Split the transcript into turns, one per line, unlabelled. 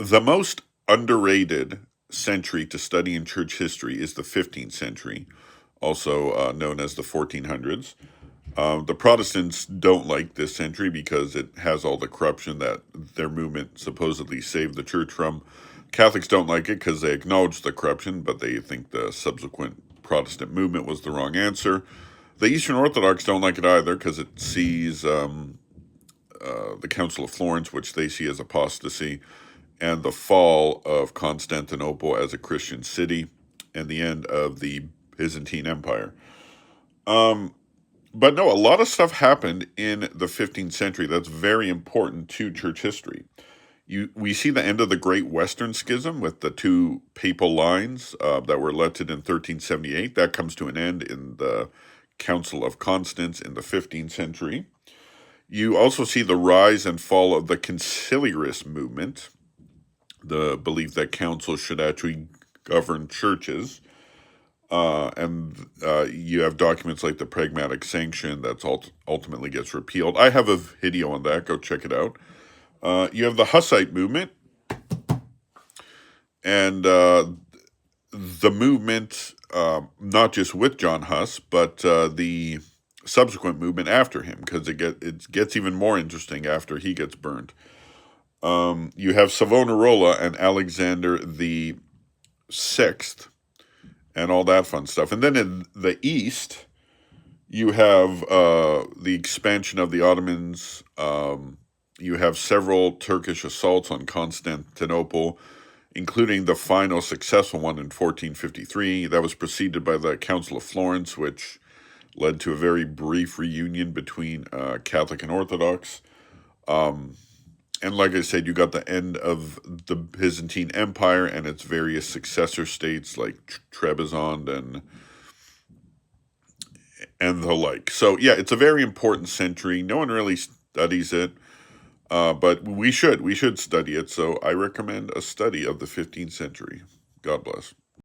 The most underrated century to study in church history is the 15th century, also known as the 1400s. The Protestants don't like this century because it has all the corruption that their movement supposedly saved the church from. Catholics don't like it because they acknowledge the corruption, but they think the subsequent Protestant movement was the wrong answer. The Eastern Orthodox don't like it either because it sees the Council of Florence, which they see as apostasy, and the fall of Constantinople as a Christian city, and the end of the Byzantine Empire. Um, but no, a lot of stuff happened in the 15th century that's very important to church history. We see the end of the Great Western Schism with the two papal lines that were elected in 1378. That comes to an end in the Council of Constance in the 15th century. You also see the rise and fall of the conciliarist movement, the belief that councils should actually govern churches. And you have documents like the Pragmatic Sanction that's ultimately gets repealed. I have a video on that. Go check it out. You have the Hussite movement, and the movement, not just with John Huss, but the subsequent movement after him, because it gets even more interesting after he gets burned. You have Savonarola and Alexander the Sixth, and all that fun stuff. And then in the East, you have the expansion of the Ottomans. You have several Turkish assaults on Constantinople, including the final successful one in 1453. That was preceded by the Council of Florence, which led to a very brief reunion between Catholic and Orthodox. And like I said, you got the end of the Byzantine Empire and its various successor states like Trebizond and the like. So yeah, it's a very important century. No one really studies it, but we should study it. So I recommend a study of the 15th century. God bless.